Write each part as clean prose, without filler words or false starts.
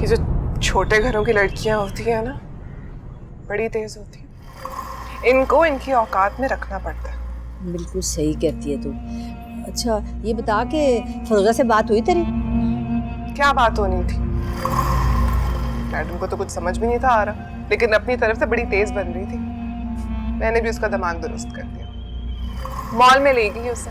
ये जो छोटे घरों की लड़कियां होती है ना, बड़ी तेज होती है। इनको इनकी औकात में रखना पड़ता है। बिल्कुल सही कहती है तू। अच्छा ये बता के फरोजा से बात हुई तेरी? क्या बात होनी थी? मैडम को तो कुछ समझ भी नहीं था आ रहा, लेकिन अपनी तरफ से बड़ी तेज बन रही थी। मैंने भी उसका दिमाग दुरुस्त कर दिया। मॉल में ले गई उसे,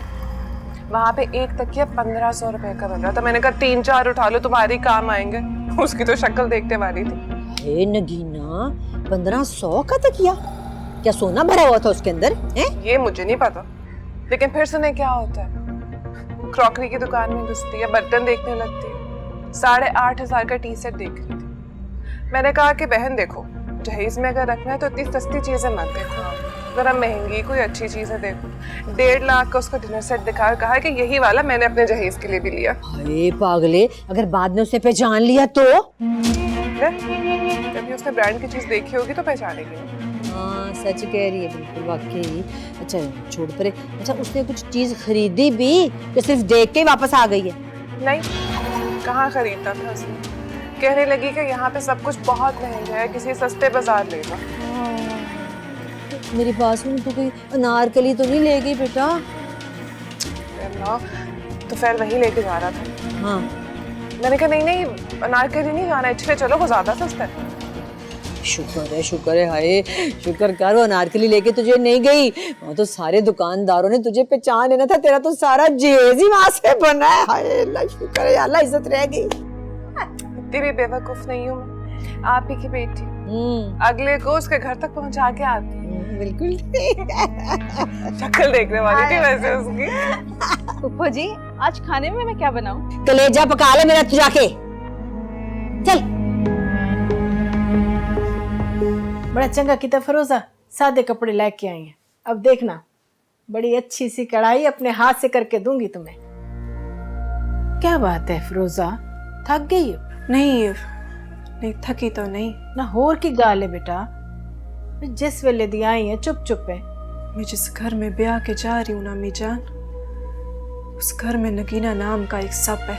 वहां पे एक तकिया 1500 रुपए का बन रहा था। मैंने कहा 3-4 उठा लो, तुम्हारी काम आएंगे। उसकी तो शक्ल देखने वाली थी। हे नगीना, 1500 का तकिया? क्या सोना भरा हुआ था उसके अंदर है? ये मुझे नहीं पता, लेकिन फिर सुने क्या होता है। क्रॉकरी की दुकान में घुसती है, बर्तन देखने लगती है। 8,500 का टी सेट देख रही थी। मैंने कहा कि बहन देखो, जहेज में अगर रखना है तो इतनी सस्ती चीजें मत देखो, जरा महंगी कोई अच्छी चीजें देखो। 1.5 लाख का उसको डिनर सेट दिखाया, कहा कि यही वाला मैंने अपने जहेज के लिए भी लिया। अरे पागले, अगर बाद में उसे पहचान लिया तो? कभी उसने ब्रांड की चीज देखी होगी तो पहचानेगी। हाँ सच कह रही है, बिल्कुल वाकई। अच्छा छोड़ परे। अच्छा उसने कुछ चीज खरीदी भी तो सिर्फ देख के वापस आ गई है? नहीं, कहाँ खरीदता था उसने। कहने लगी कि यहाँ पे सब कुछ बहुत महंगा है, किसी सस्ते बाजार ले लो। मेरी बात सुन, तू कोई अनारकली तो नहीं ले गई बेटा? तो फिर वहीं लेके जा रहा था। हाँ मैंने कहा नहीं नहीं, अनारकली नहीं जाना, अच्छे चलो, वो ज्यादा सस्ता है। शुक्र है, हाय शुक्र कर वो अनारकली लेके तुझे नहीं गई। वहाँ तो सारे दुकानदारों ने तुझे पहचान लेना था, तेरा तो सारा जेज ही वहां से बना है। हाय अल्लाह, शुक्र है अल्लाह, इज्जत रह गई। इतनी भी बेवकूफ नहीं हूँ मैं, आप ही की बेटी। अगले को उसके घर तक पहुंचा के आती। बिल्कुल शक्ल देखने वाली थी वैसे उसकी। फूफा जी, आज खाने में मैं क्या बनाऊं? कलेजा पका ले मेरा, तू जाके चल। बड़ा चंगा किता फरोजा, सादे कपड़े लेके आई हैं। अब देखना, बड़ी अच्छी सी कढ़ाई अपने हाथ से करके दूंगी तुम्हें। क्या बात है फरोजा, थक गई हो? नहीं थकी तो नहीं ना, होर की गाल है बेटा। जिस वेले दी आई है चुप चुप है। मैं जिस घर में ब्याह के जा रही हूँ ना अम्मी जान, उस घर में नगीना नाम का एक सप है,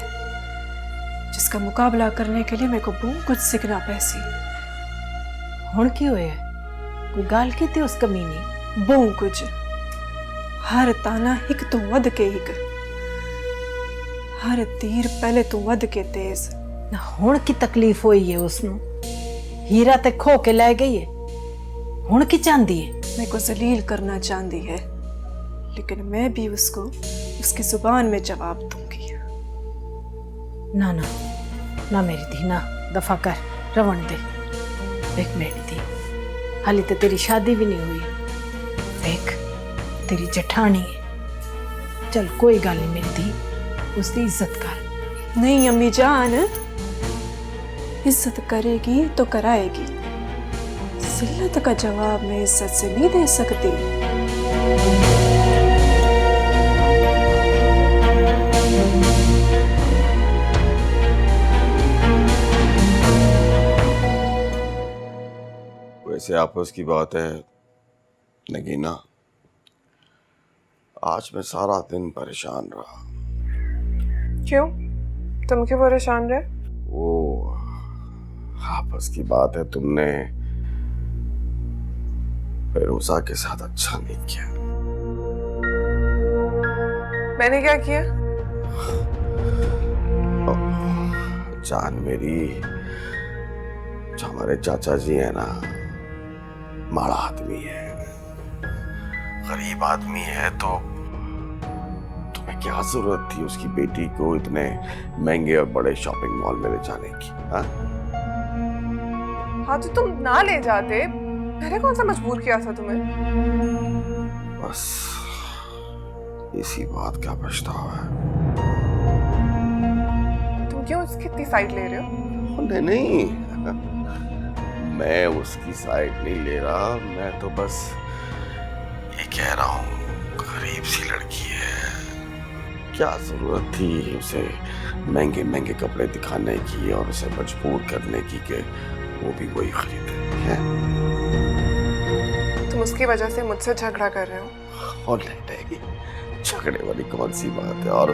जिसका मुकाबला करने के लिए मेरे को बहुत कुछ सीखना पैसी। हुण की होया? कोई गाल की थी उस कमीनी? बहुत कुछ, हर ताना हिक तो वध के हिक, हर तीर पहले तो वध के तेज। ना हुण की तकलीफ हुई है उसनु? हीरा ते खो के ले गई है, हुण की चाहती है? मेरे को जलील करना चाहती है, लेकिन मैं भी उसको उसकी जुबान में जवाब दूंगी। ना ना ना मेरी धी, ना, दफा कर, रवण दे। देख मेरी धी, हाली तो तेरी शादी भी नहीं हुई। देख तेरी जेठानी है, चल कोई गल नहीं मेरी धी, उसकी इज्जत कर। नहीं अम्मी जान, इज्जत करेगी तो कराएगी, जिल्लत का जवाब मैं इज्जत से नहीं दे सकती। वैसे आपस की बात है नगीना, आज मैं सारा दिन परेशान रहा। क्यों? तुम क्यों परेशान रहे? वो आपस की बात है, तुमने फिरोजा के साथ अच्छा नहीं किया। मैंने क्या किया? जान मेरी, जो हमारे चाचा जी है ना, माड़ा आदमी है, गरीब आदमी है, तो तुम्हें क्या जरूरत थी उसकी बेटी को इतने महंगे और बड़े शॉपिंग मॉल में ले जाने की? हाँ तो तुम ना ले जाते, मैंने कौन सा मजबूर किया था तुम्हें? बस इसी बात का पछतावा है। तुम क्यों उसकी इतनी साइड ले रहे हो? नहीं मैं उसकी साइड नहीं ले रहा, मैं तो बस ये कह रहा हूँ, गरीब सी लड़की है, क्या जरूरत थी उसे महंगे महंगे कपड़े दिखाने की और उसे मजबूर करने की कि वो भी वही खरीदे है? तुम उसकी वजह से मुझसे झगड़ा कर रहे हो? और नहीं, झगड़े वाली कौन सी बात है? और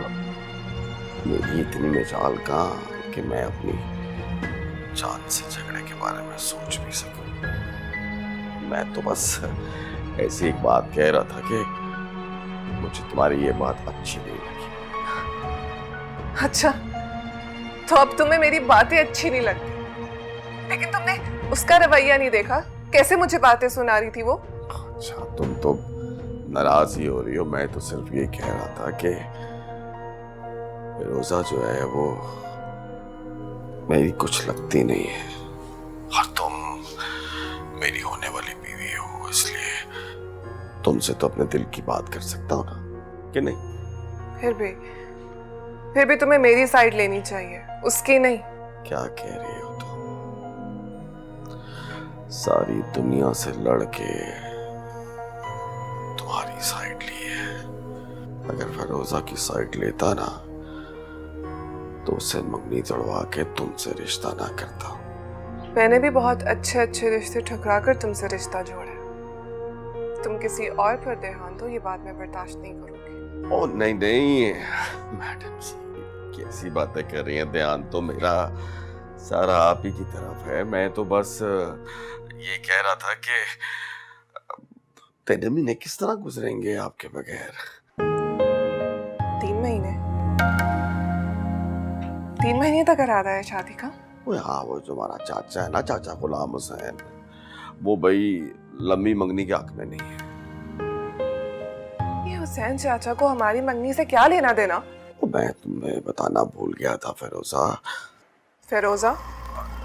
मेरी इतनी मिसाल कहाँ कि मैं अपनी जान से झगड़े के बारे में सोच भी सकूं। मैं तो बस ऐसी एक बात कह रहा था कि मुझे तुम्हारी ये बात अच्छी नहीं लगी। अच्छा, तो अब तुम्हें मेरी बातें अच्छी नहीं लगती, लेकिन तुमने उसका रवैया नहीं देखा, कैसे मुझे बातें सुना रही थी वो। अच्छा, तुम तो नाराज ही हो रही हो। मैं तो सिर्फ ये कह रहा था कि रोजा जो है वो मेरी कुछ लगती नहीं है, और तुम मेरी होने वाली बीवी हो, इसलिए तुमसे तो अपने दिल की बात कर सकता हूं ना, कि नहीं? फिर भी तुम्हें मेरी साइड लेनी चाहिए, उसकी नहीं। क्या कह रही हो तुम? सारी दुनिया से लड़के तुम्हारी साइड ली है। अगर फिरोजा की साइड लेता ना तो उसे मंगनी तोड़वा के तुमसे रिश्ता ना करता। मैंने भी बहुत अच्छे अच्छे रिश्ते ठुकरा कर तुमसे रिश्ता जोड़ा। तुम किसी और पर ध्यान दो, ये बात मैं बर्दाश्त नहीं करूंगी। ओ नहीं नहीं मैडम जी, कैसी बातें कर रही हैं? ध्यान तो मेरा सारा आप ही की तरफ है। मैं तो बस ये कह रहा था कि 3 महीने किस तरह गुजरेंगे आपके बगैर? 3 महीने? 3 महीने तक इरादा है शादी का? हाँ, वो जो हमारा चाचा है ना, चाचा गुलाम हुसैन, वो भाई लंबी मंगनी के हक में नहीं है। ये हुसैन चाचा को हमारी मंगनी से क्या लेना देना? वो मैं तुम्हें बताना भूल गया था फिरोजा। फिरोजा?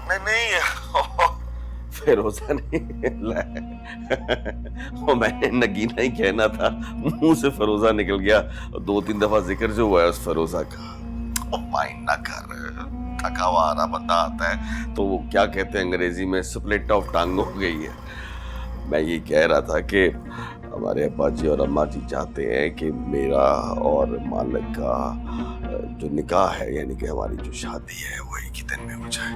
नहीं फिरोजा नहीं, वो मैंने नगीना ही कहना था, मुंह से फिरोजा निकल गया। 2-3 दफा जिक्र जो हुआ है उस फिरोजा का। ओ माइंड ना कर, थका हुआ आ बंदा आता है तो वो क्या कहते हैं अंग्रेजी में, स्प्लिट ऑफ टंग हो गई है। मैं ये कह रहा था कि हमारे अब्बा जी और अम्मा जी चाहते हैं कि मेरा और मालिक का जो निकाह है, यानी कि हमारी जो शादी है, वो एक ही दिन में हो जाए।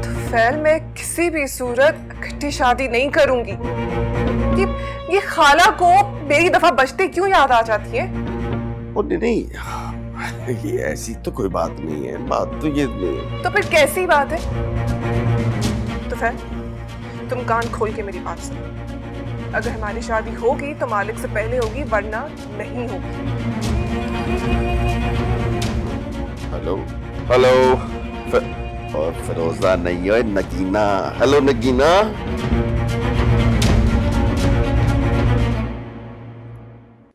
तो फिर मैं किसी भी सूरत इकट्ठी शादी नहीं करूंगी। ये खाला को मेरी दफा बचते क्यों याद आ जाती है? और नहीं, ये ऐसी तो कोई बात नहीं है। बात तो ये नहीं। तो फिर कैसी बात है? तो फिर तुम कान खोल के मेरी बात सुनो। अगर हमारी शादी होगी तो मालिक से पहले होगी, वरना नहीं होगी। हेलो हेलो, और फिरोजा नहीं है, नगीना। हेलो नगीना।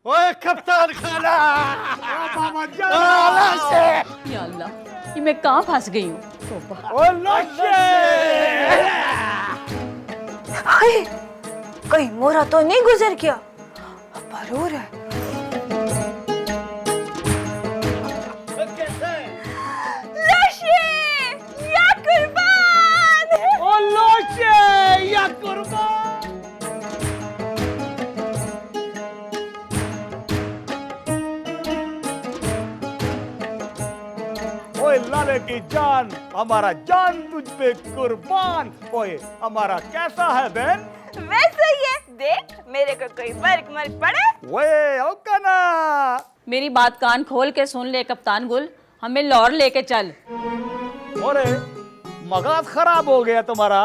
ओए कप्तान खाना, या अल्लाह, ये मैं कहाँ फंस गई हूँ? हाय, कहीं मोरा तो नहीं गुजर गया? जरूर है। लाले की जान, हमारा जान तुझ पे कुर्बान। ओए हमारा कैसा है बहन? वैसे ही है, देख मेरे को कोई फर्क पड़े? वे ओकना, मेरी बात कान खोल के सुन ले कप्तान गुल, हमें लाहौर लेके चल। अरे मगाज खराब हो गया तुम्हारा।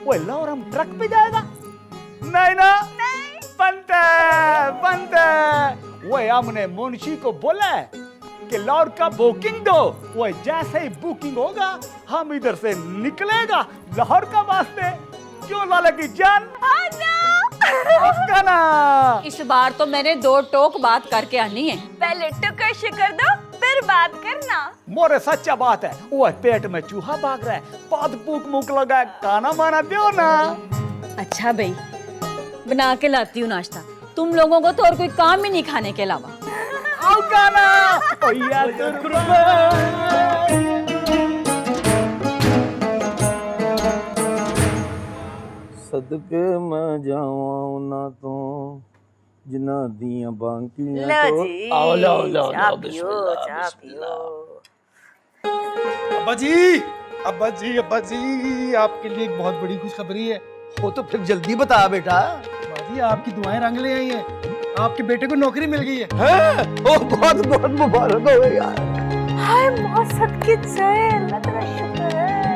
वो लाहौर हम ट्रक पे जाएगा? नहीं ना, बनते। वो हमने मुंशी को बोला है कि लाहौर का बुकिंग दो। वो जैसे ही बुकिंग होगा हम इधर से निकलेगा लाहौर का वास्ते। क्यों लाला की जान? इस बार तो मैंने 2 टोक बात करके आनी है। पहले टुकर शिकर दो, फिर बात करना। मोरे सच्चा बात है। वो पेट में चूहा भाग रहा है, पाद पूक मुक लगा है, खाना माना दो ना। अच्छा भाई, बना के लाती हूँ नाश्ता। तुम लोगों को तो और कोई काम ही नहीं खाने के अलावा। सदके मैं जावां ना तो जिना दियां बांकियां लो तो जी, आओ चाह पियो, बिस्मिल्लाह, चाह पियो। अब्बा जी आपके लिए एक बहुत बड़ी खुशखबरी है। वो तो फिर जल्दी बता बेटा। बाजी आपकी दुआएं रंग ले आई हैं, आपके बेटे को नौकरी मिल गई है। ओ बहुत बहुत मुबारक हो यार। हाय मौसम की जय, अल्लाह तेरा शुक्र है।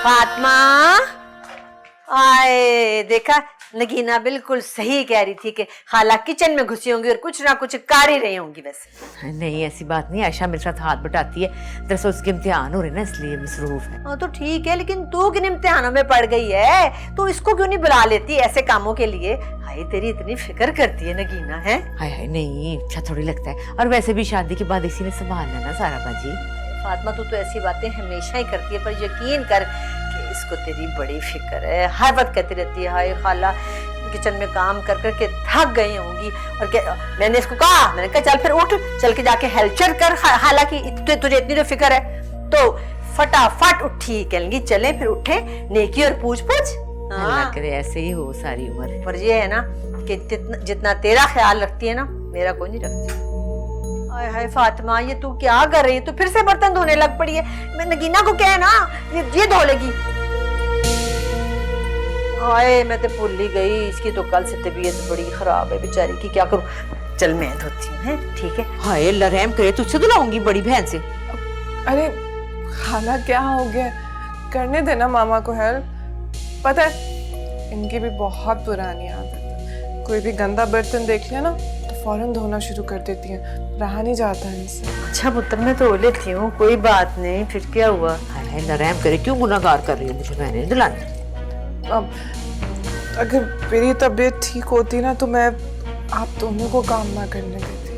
फातिमा आए, देखा नगीना बिल्कुल सही कह रही थी कि खाला किचन में घुसी होंगी और कुछ ना कुछ कर ही रही होंगी। वैसे नहीं ऐसी बात नहीं, आयशा मेरे साथ हाथ बटाती है, दरअसल उसके इम्तिहान हो रहे ना इसलिए मसरूफ है। हाँ तो ठीक है, लेकिन तू किन इम्तिहानों में पड़ गई है? तू इसको क्यों नहीं बुला लेती ऐसे कामों के लिए? हाय तेरी इतनी फिक्र करती है नगीना है। हाय हाय नहीं अच्छा थोड़ी लगता है, और वैसे भी शादी के बाद इसी ने संभालना ना सारा बाजी। फातिमा तू तो ऐसी बातें हमेशा ही करती है, पर यकीन कर कि इसको तेरी बड़ी फिक्र है। हर वक्त कहती रहती है हाय खाला किचन में काम कर कर के थक गई होंगी। और मैंने इसको कहा, मैंने कहा चल फिर उठ, चल के जाके हेल्चर कर, हालांकि तुझे इतनी तो फिक्र है। तो फटाफट उठी, कहेंगी चले फिर उठे, नेकी और पूछ पूछ। अल्लाह करे ऐसे ही हो सारी उम्र। पर ये है ना कि जितना तेरा ख्याल रखती है ना, मेरा कोई नहीं रखती। हाय हाय फातिमा ये तू क्या कर रही है? तू फिर से बर्तन धोने लग पड़ी है। मैं नगीना को क्या है ना ये धो लेगी। हाय मैं तो भूल ही गई, इसकी तो कल से तबीयत बड़ी खराब है बेचारी की, क्या करूं? चल मैं धोती हूँ, है ठीक है। हाय अल्लाह रहम करे, तुझसे धुलाऊंगी बड़ी बहन से। अरे खाला क्या हो गया, करने देना मामा को हेल्प। पता है इनकी भी बहुत पुरानी आदत है, कोई भी गंदा बर्तन देख लिया ना तो फौरन धोना शुरू कर देती है, रहा नहीं जाता है इनसे। अच्छा पुत्र मैं धो लेती हूँ, कोई बात नहीं, फिर क्या हुआ? हाय हाय अल्लाह रहम करे, क्यों गुनाहगार कर रही है मुझे, मैंने धुलानी। अब अगर मेरी तबीयत ठीक होती ना तो मैं आप दोनों को काम ना करने देती।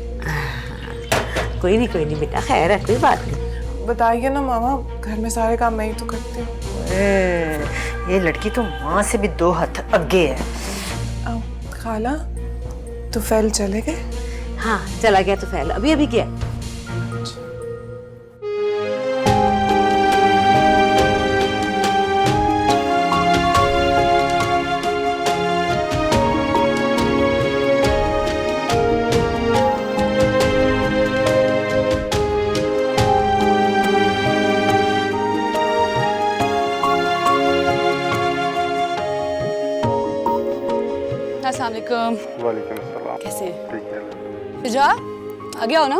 कोई नहीं बेटा, खैर है कोई बात नहीं। बताइए ना मामा, घर में सारे काम मैं ही तो करती हूँ। ये लड़की तो माँ से भी 2 हाथ आगे है। खाला तो फैल चले गए? हाँ चला गया तो फैल, अभी अभी गया। अस्सलामुअलैकुम। वालेकुम अस्सलाम। कैसे? ठीक है। शुजा आ गया हो ना?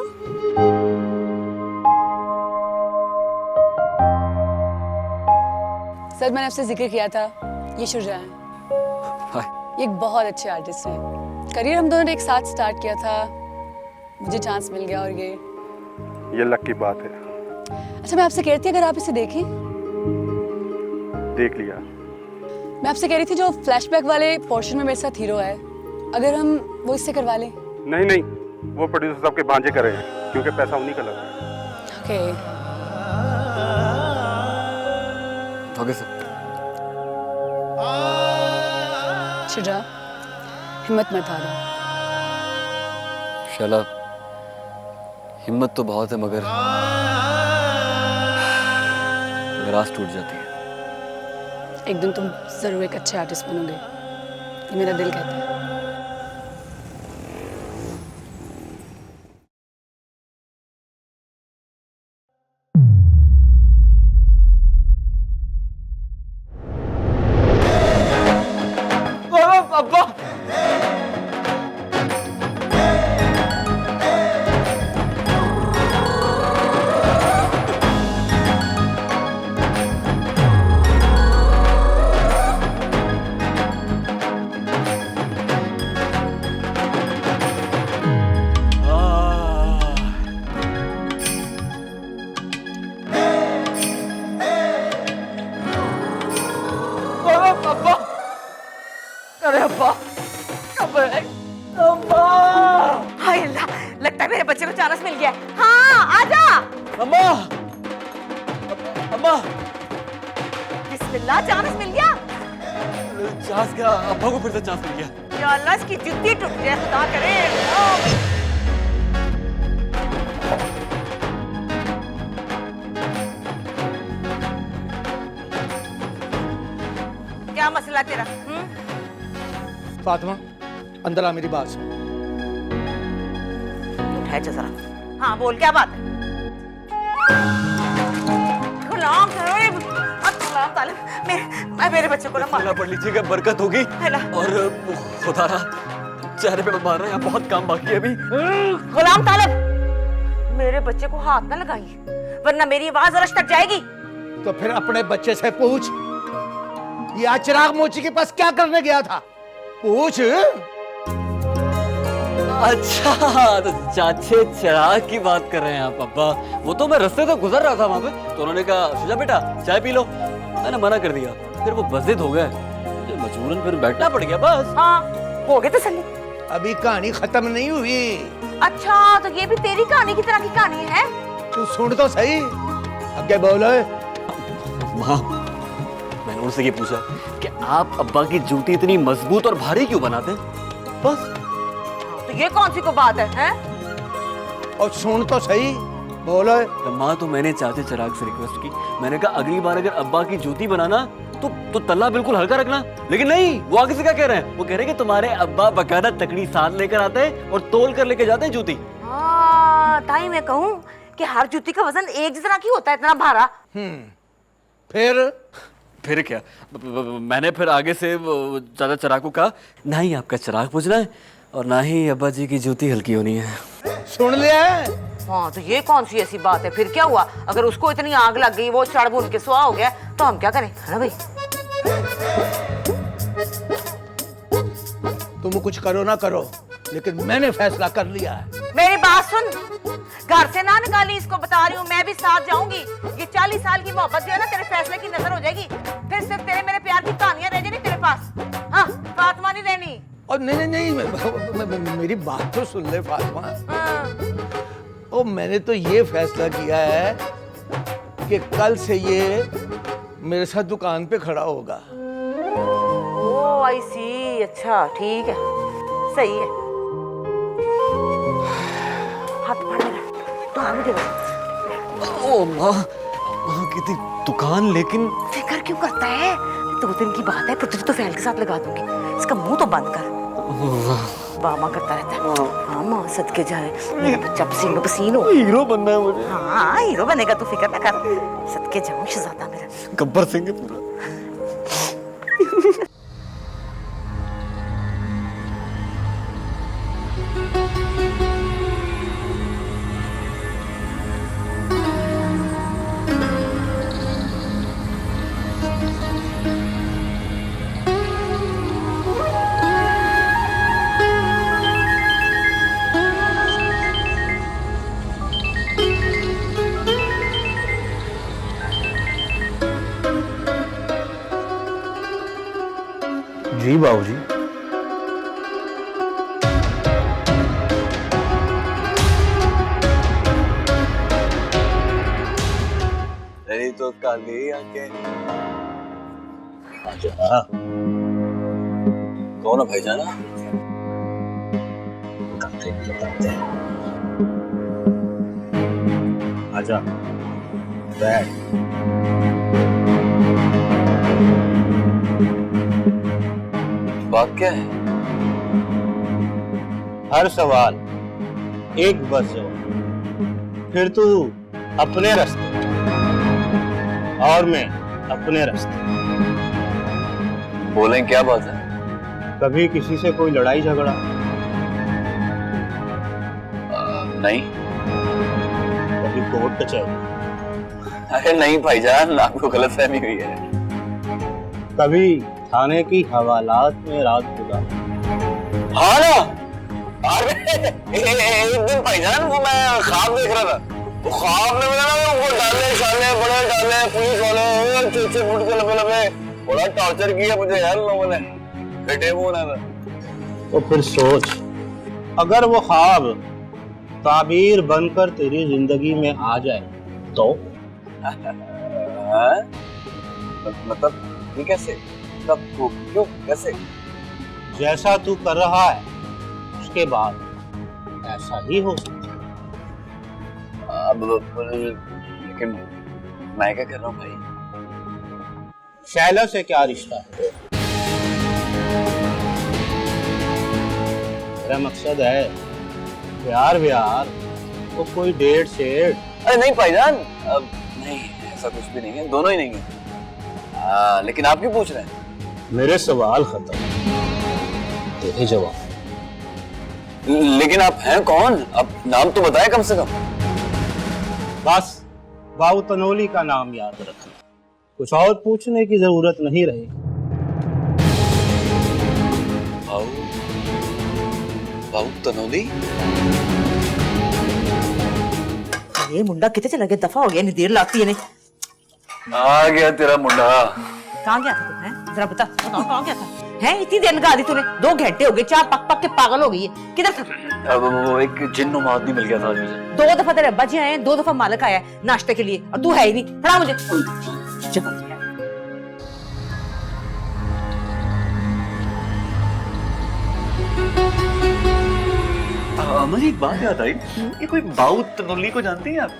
सर मैंने आपसे जिक्र किया था, ये शुजा है। हाय। ये एक बहुत अच्छे आर्टिस्ट हैं। करियर हम दोनों ने एक साथ स्टार्ट किया था, मुझे चांस मिल गया और ये लक की बात है। अच्छा मैं आपसे कह रही थी अगर आप इसे देखें। देख लिया। मैं आपसे कह रही थी जो फ्लैशबैक वाले पोर्शन में मेरे साथ हीरो है, अगर हम वो इससे करवा लें। नहीं वो प्रोड्यूसर साहब के भांजे करे हैं, क्योंकि पैसा उन्हीं का लगा है। Okay sir. शुजा हिम्मत मत हारो। शाला हिम्मत तो बहुत है मगर आस टूट जाती है। एक दिन तुम जरूर एक अच्छे आर्टिस्ट बनोगे, ये मेरा दिल कहता है। अब्बा हाय अल्लाह, लगता है मेरे बच्चे को चांस मिल गया। हाँ आजा। अम्मा अम्मा बिस्मिल्लाह, चांस मिल गया। चांस क्या, अब्बा को फिर से चांस मिल गया। या अल्लाह इसकी जुत्ती टूट जाए, खुदा करे। क्या मसला तेरा? फातिमा अंदर आ, मेरी बात सुन। उठाए जरा। हाँ बोल, क्या बात है? गुलाम साहिब, गुलाम तालिब, मेरे बच्चे को ना मार पढ़ लीजिएगा, बरकत होगी। और खुदा ना चेहरे पे मार रहे हैं, बहुत काम बाकी है अभी। गुलाम तालिब, मेरे बच्चे को हाथ ना लगाइए, वरना मेरी आवाज अर्श तक जाएगी। तो फिर अपने बच्चे से पूछ, ये चिराग मोची के पास क्या करने गया था? पूछ। अच्छा, तो चाचे चिराग की बात कर रहे हैं आप पापा। वो तो मैं रास्ते से गुजर रहा था वहां पे, तो उन्होंने कहा सुजा बेटा चाय पी लो, मैंने मना कर दिया। फिर वो बज़िद हो गए, मुझे मजबूरन फिर बैठना पड़ गया बस। हाँ हो गए तसल्ली। अभी कहानी खत्म नहीं हुई। अच्छा तो ये भी तेरी कहानी की तरह की कहानी है? तू सुन तो सही, आगे बोलो। माँ, मैंने उनसे ये पूछा कि आप अब्बा की जूती इतनी मजबूत और भारी क्यों बनाते हैं? बस। तो ये कौन सी को बात है? और सुन तो सही, बोलो। माँ, तो मैंने चाचे चिराग से रिक्वेस्ट की, मैंने कहा अगली बार अगर अब्बा की जूती बनाना तो तल्ला बिल्कुल हल्का रखना। लेकिन नहीं, वो आगे से क्या कह रहे हैं? वो कह रहे हैं कि तुम्हारे अब्बा बकायदा तकड़ी साथ लेकर आते हैं और तोल कर लेके जाते हैं जूती। हाँ, ताई मैं कहूँ कि हर जूती का वजन एक जितना क्यों होता है, इतना भारा? फिर क्या, मैंने फिर आगे से चाचा चिराग को कहा, ना ही आपका चिराग पूछना है और ना ही अब्बा जी की जूती हल्की होनी है। सुन लिया? हाँ, तो ये कौन सी ऐसी बात है? फिर क्या हुआ? अगर उसको इतनी आग लग गई, वो चढ़ भून के सुहा हो गया, तो हम क्या करें? है ना भाई? तुम कुछ करो ना करो, लेकिन मैंने फैसला कर लिया है। मेरी बात सुन, घर से ना निकाली, इसको बता रही हूँ, मैं भी साथ जाऊंगी। ये 40 साल की मोहब्बत जो है ना, तेरे फैसले की नजर हो जाएगी। फिर सिर्फ तेरे मेरे प्यार की कहानियां रह जाएगी तेरे पास। हाँ, फातिमा नहीं रहनी। और नहीं, मेरी बात तो सुन ले फातिमा। हाँ। मैंने तो ये फैसला किया है कि कल से ये मेरे साथ दुकान पे खड़ा होगा। ओह आई सी, अच्छा ठीक है, सही है। हाथ पकड़ मेरा, तो आगे देखो। ओ माँ, कितनी दुकान, लेकिन फिक्र क्यों करता है? 2 दिन की बात है, फिर तो फैल के साथ लगा दूंगी। इसका मुंह तो बंद कर। बामा करता रहता है। हाँ माँ, सदके जाए, मेरा बच्चा पसीनो पसीन हो। हीरो बनना है मुझे। हाँ, हीरो बनेगा, तू फिक्र ना कर। सदके जाऊं शहजादा मेरा। गब्बर सिंह है पूरा। जी बाबूजी। अरे तो काले आके आजा। कौन है भाईजान? बताते हैं। आजा, बैठ। बात क्या है? हर सवाल एक बस जवाब। फिर तू अपने रास्ते और मैं अपने रास्ते। बोले क्या बात है? कभी किसी से कोई लड़ाई झगड़ा? नहीं। कभी कोर्ट कचहरी? अरे नहीं भाईजान, आपको गलतफहमी हुई है। कभी थाने की हवालात में रात गुजारी? हाँ ना, एक दिन भाईजान वो मैं ख्वाब देख रहा था, वो ख्वाब में मिला ना, वो डाले शाले बड़े डाले पुलिस वाले चूचे फुट के लंबे लंबे, बड़ा टॉर्चर किया मुझे यार लोगों ने, बेटे वो ना था। तो फिर सोच, अगर वो ख्वाब ताबीर बनकर तेरी जिंदगी में आ जाए तो? मतलब ये कैसे? मतलब क्यों, कैसे? जैसा तू कर रहा है उसके बाद ऐसा ही हो सकता है। लेकिन मैं क्या कर रहा हूँ भाई? शैला से क्या रिश्ता है? मेरा मकसद है प्यार व्यार तो कोई डेट शेड? अरे नहीं भाईजान, नहीं ऐसा कुछ भी नहीं है, दोनों ही नहीं है। लेकिन आप क्यों पूछ रहे हैं? मेरे सवाल खत्म, तेरे जवाब। लेकिन आप हैं कौन? अब नाम तो बताएं कम से कम। बस बाबू तनोली का नाम याद रखना। कुछ और पूछने की जरूरत नहीं रही। बाबू तनोली ये मुंडा कितने चला गया, दफा हो गया, नहीं देर लगती है। आ गया तेरा मुंडा। कहाँ गया था तू? हैं जरा बता, कहाँ गया था? हैं इतनी देर लगा दी तूने, 2 घंटे हो गए, चाय पक पक के पागल हो गई है। किधर था? अब वो एक जिन्नो आदमी मिल गया था आज मुझे। 2 दफा तेरे अब्बा जी आए, 2 दफा मालिक आया है नाश्ते के लिए, और तू है ही नहीं। फड़ा मुझे। मुझे एक बात याद आई, ये कोई बाऊ तनोली को जानती हैं आप?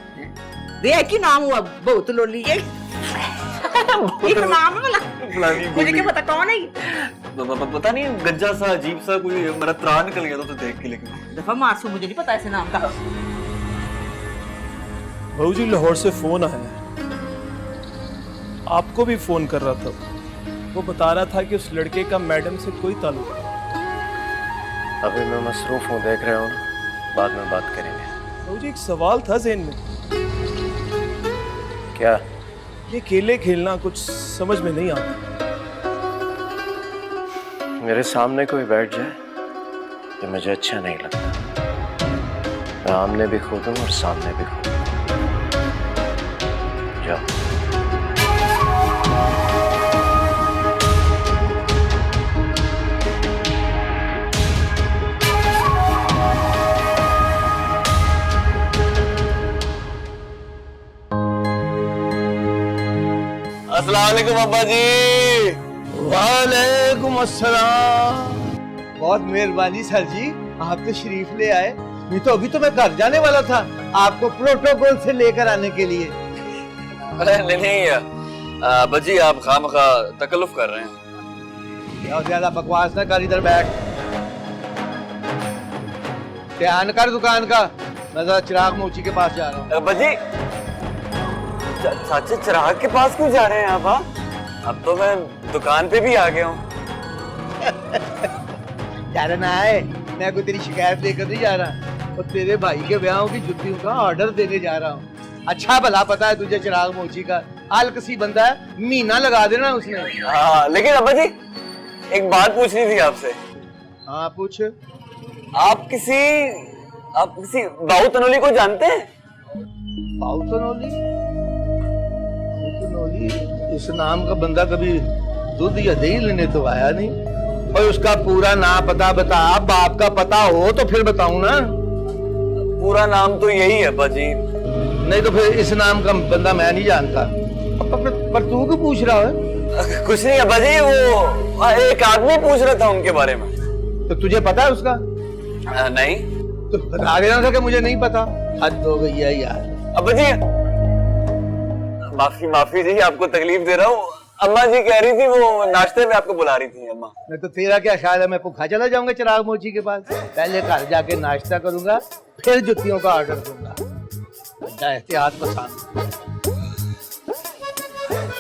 ये की नाम हुआ बहुत लोली, ये एक नाम है बोला, मुझे क्या पता कौन है ये? पता नहीं, गंजा सा अजीब सा कोई मेरा त्राण निकल गया था तो देख के, लेकिन दफा मारसू, मुझे नहीं पता ऐसे नाम का। बहू जी लाहौर से फोन आया है, आपको भी फोन कर रहा था। वो बता रहा था कि उस लड़के का मैडम से कोई ताल्लुक नहीं। अभी मैं मसरूफ हूँ, देख रहे हो ना, बाद में बात करेंगे। बहू जी एक सवाल था ज़हन में। क्या? ये खेले खेलना कुछ समझ में नहीं आता। मेरे सामने कोई बैठ जाए ये मुझे अच्छा नहीं लगता। मैं आमने भी खुद हूँ और सामने भी खुद हूँ। जाओ। अस्सलाम वालेकुम अब्बा जी। वालेकुम अस्सलाम। बहुत मेहरबानी सर जी, आप तो शरीफ ले आए। नहीं तो अभी तो मैं घर जाने वाला था आपको प्रोटोकॉल से लेकर आने के लिए। अरे नहीं अब्बा जी, आप खामखा तकल्लुफ कर रहे हैं। क्या ज्यादा बकवास ना कर, इधर बैठ। ध्यान कर दुकान का। मैं जरा चिराग मोची के पास जा रहा हूँ। अब्बा जी, चाचा चिराग के पास क्यों जा रहे हैं आप? अब तो मैं दुकान पे भी आ गया हूँ। जा ना है, मैं कोई तेरी शिकायत लेकर नहीं जा रहा, और तेरे भाई के ब्याहों की जुत्तियों का ऑर्डर देने जा रहा हूँ। अच्छा भला पता है तुझे चिराग मोची का आलकसी बंदा है, महीना लगा देना उसने। हाँ, लेकिन अब्बा जी एक बात पूछनी थी आपसे। हाँ पूछ। आप किसी बाऊ तनोली को जानते हैं? बाऊ तनोली? इस नाम का बंदा कभी दूध या दही लेने तो आया नहीं। और उसका पूरा नाम पता बता, बाप का पता हो तो फिर बताऊं ना। पूरा नाम तो यही है अब्बा जी। नहीं तो फिर इस नाम का बंदा मैं नहीं जानता। पर तू क्यों पूछ रहा है? कुछ नहीं अब्बा जी, वो एक आदमी पूछ रहा था उनके बारे में। तो तुझे पता है उसका? नहीं। तो बता देना था कि मुझे नहीं पता। हद हो गई है यार। अब्बा जी माफी जी, आपको तकलीफ दे रहा हूँ। अम्मा जी कह रही थी, वो नाश्ते में आपको बुला रही थी अम्मा। मैं तो तेरा क्या ख्याल है, मैं भूखा चला जाऊंगा चिराग मोची के पास? पहले घर जाके नाश्ता करूंगा, फिर जुतियों का ऑर्डर दूंगा। एहतियात पसंद।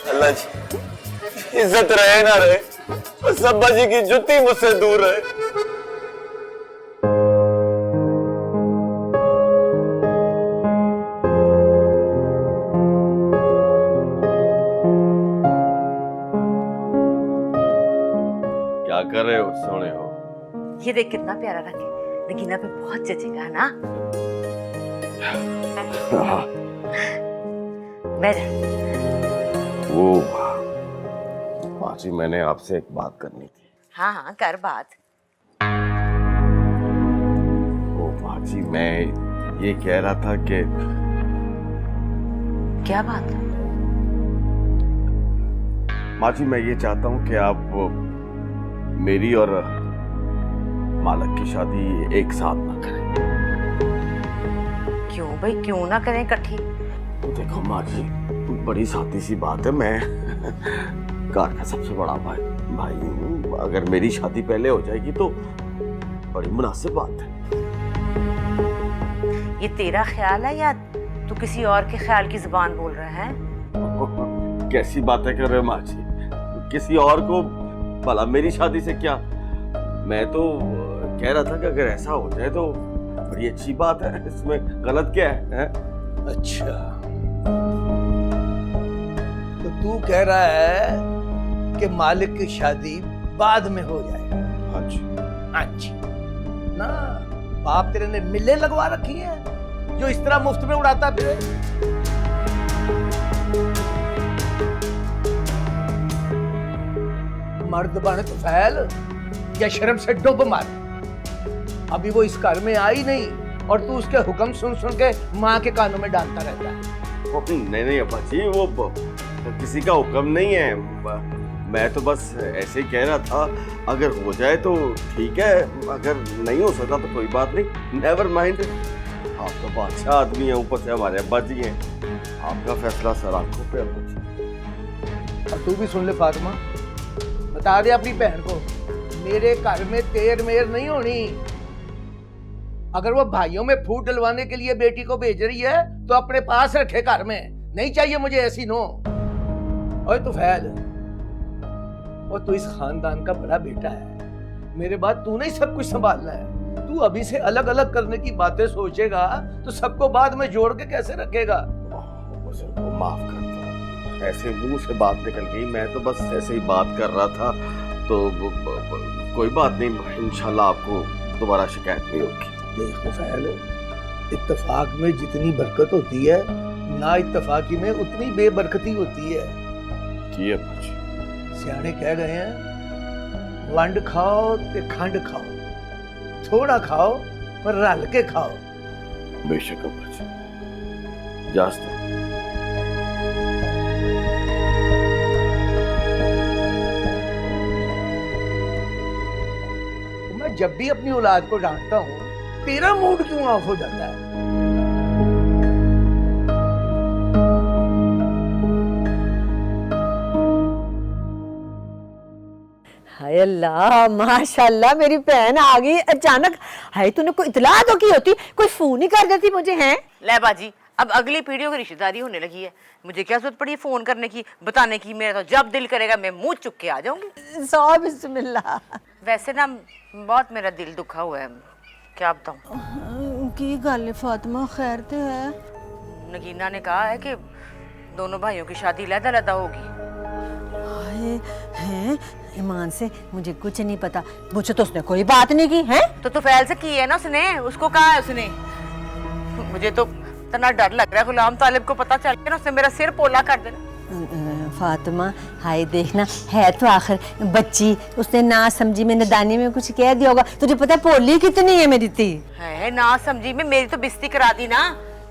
अल्लाह जी इज्जत रहे ना रहे, बस अब्बा जी की जुत्ती मुझसे दूर रहे। क्या कर रहे हो? सोने हो? ये देख कितना प्यारा रंग है, नगीना पे बहुत जचेगा ना। बैठ। वो माजी, मैंने आपसे एक बात करनी थी। हाँ हाँ कर बात। वो माजी, मैं ये कह रहा था कि क्या बात? माजी, मैं ये चाहता हूँ कि आप मेरी और मालक की शादी एक साथ ना करें। क्यों भाई, क्यों ना करें इकट्ठी? तो देखो माजी, बड़ी सादी सी बात है, मैं घर का सबसे बड़ा भाई हूँ। अगर मेरी शादी पहले हो जाएगी तो बड़ी मुनासिब बात है। ये तेरा ख्याल है या तू किसी और के ख्याल की जुबान बोल रहा है? कैसी बातें कर रहे हो माजी? किसी और को भला मेरी शादी से क्या? मैं तो कह रहा था कि अगर ऐसा हो जाए तो बड़ी अच्छी बात है, इसमें गलत क्या है? अच्छा, तो तू कह रहा है कि मालिक की शादी बाद में हो जाए। हाँ जी। हाँ जी ना, बाप तेरे ने मिलें लगवा रखी हैं जो इस तरह मुफ्त में उड़ाता फिरे। मर्द बन तो फैल या शर्म से डुब मार। अभी वो इस घर में आई नहीं और तू उसके हुक्म सुन सुन के माँ के कानों में डालता रहता है। नहीं अब्बा जी, वो किसी का हुक्म नहीं है। मैं तो बस ऐसे ही कह रहा था, अगर हो जाए तो ठीक है, अगर नहीं हो सका तो कोई बात नहीं, नेवर माइंड। आप तो बादशाह आदमी है, ऊपर से हमारे अब्बा जी हैं। आपका फैसला सर आंखों पे अब्बा जी। और तू भी सुन ले फातिमा, बता दे अपनी बहन को मेरे घर में तेर मेर नहीं होनी। अगर वो भाइयों में फूट डलवाने के लिए बेटी को भेज रही है तो अपने पास रखे घर में, नहीं चाहिए मुझे ऐसी नो। ओए तू फैल, और तू इस खानदान का बड़ा बेटा है, मेरे बाद तू नहीं सब कुछ संभालना है। तू अभी से अलग अलग करने की बातें सोचेगा तो सबको बाद में जोड़ के कैसे रखेगा। माफ कर दो, ऐसे मुंह से बात निकल गई, मैं तो बस ऐसे ही बात कर रहा था, तो कोई बात नहीं, इंशाल्लाह आपको दोबारा शिकायत नहीं होगी। देखो फैल, इत्तेफाक में जितनी बरकत होती है ना इत्तेफाकी में उतनी बेबरकती होती है। जी अब्बा जी। सियाने कह गए हैं, वंड खाओ ते खंड खाओ, थोड़ा खाओ पर रल के खाओ। बेशक अब्बा जी, जास्त मैं जब भी अपनी औलाद को डांटता हूँ, तेरा मूड क्यों ऑफ हो जाता है? हाय अल्लाह, माशाल्लाह मेरी बहन आ गई अचानक। हाय तूने कोई इतला तो की होती, कोई फोन ही कर देती मुझे। हैं ले बाजी, अब अगली पीढ़ियों की रिश्तेदारी होने लगी है, मुझे क्या जरूरत पड़ी फोन करने की, बताने की। मेरा तो जब दिल करेगा मैं मुंह चुक के आ जाऊंगी। सौ बिस्मिल्लाह। वैसे ना बहुत मेरा दिल दुखा हुआ है, क्या बताऊं। की गल फातिमा, खैर ते है? नगीना ने कहा है कि दोनों भाइयों की शादी लहदा होगी। हाय हैं, ईमान से मुझे कुछ नहीं पता, मुझे तो उसने कोई बात नहीं की है। तो तुफैल से की है ना उसने, उसको कहा है उसने। मुझे तो इतना डर लग रहा है, गुलाम तालिब को पता चल गया ना, उसने मेरा सिर पोला कर देना। फातिमा हाय देखना, है तो आखिर बच्ची, उसने ना समझी में नदानी में कुछ कह दिया होगा। तुझे पता है पोली कितनी है मेरी ती? है ना समझी में, मेरी तो बिस्ती करा दी ना।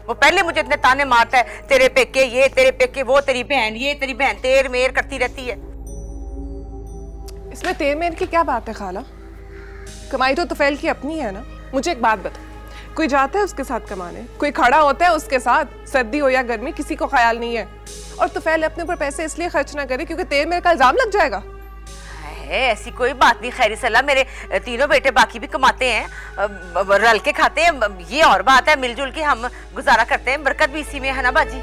वो पहले मुझे इतने ताने मारता है, तेरे पेके ये, तेरे पेके वो, तेरी बहन ये, तेरी बहन तेर मेर करती रहती है। इसमें तेर मेर की क्या बात है खाला? कमाई तो तुफैल की अपनी है ना। मुझे एक बात बता, कोई जाता है उसके साथ कमाने, कोई खड़ा होता है उसके साथ, सर्दी हो या गर्मी किसी को ख्याल नहीं है। और तुफैल अपने ऊपर पैसे इसलिए खर्च ना करे क्योंकि तेर मेरे का इल्जाम लग जाएगा। है ऐसी कोई बात नहीं, खैरी सलाह, मेरे तीनों बेटे बाकी भी कमाते हैं, रल के खाते हैं, ये और बात है, मिलजुल के हम गुजारा करते हैं, बरकत भी इसी में है ना बाजी।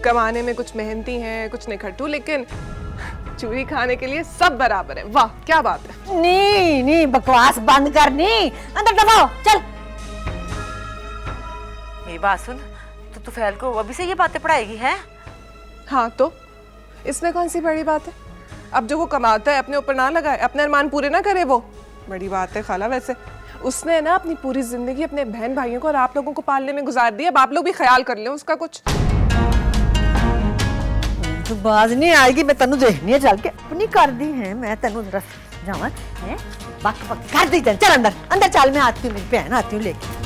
कमाने में कुछ मेहनती हैं, कुछ निखट्टू, लेकिन चूरी खाने के लिए सब बराबर है। वाह क्या बात है। नहीं नहीं बकवास बंद करनी, अंदर दबाओ चल। मेरी बात सुन, तो तुफैल को अभी से ये बातें पढ़ाएगी है? हाँ तो इसमें कौन सी बड़ी बात है? अब जो वो कमाता है अपने ऊपर ना लगाए, अपने अरमान पूरे ना करे, वो बड़ी बात है खाला। वैसे उसने ना अपनी पूरी जिंदगी अपने बहन भाइयों को और आप लोगों को पालने में गुजार दी है। अब आप लोग भी ख्याल कर लें उसका कुछ। तू बाज नहीं आएगी, मैं तेनू देखनी है चल के, अपनी कर दी है मैं तेनू जरा जावा है, बक बक कर दी। चल अंदर अंदर चल, मैं आती हूँ, मेरी बहन आती हूँ लेके।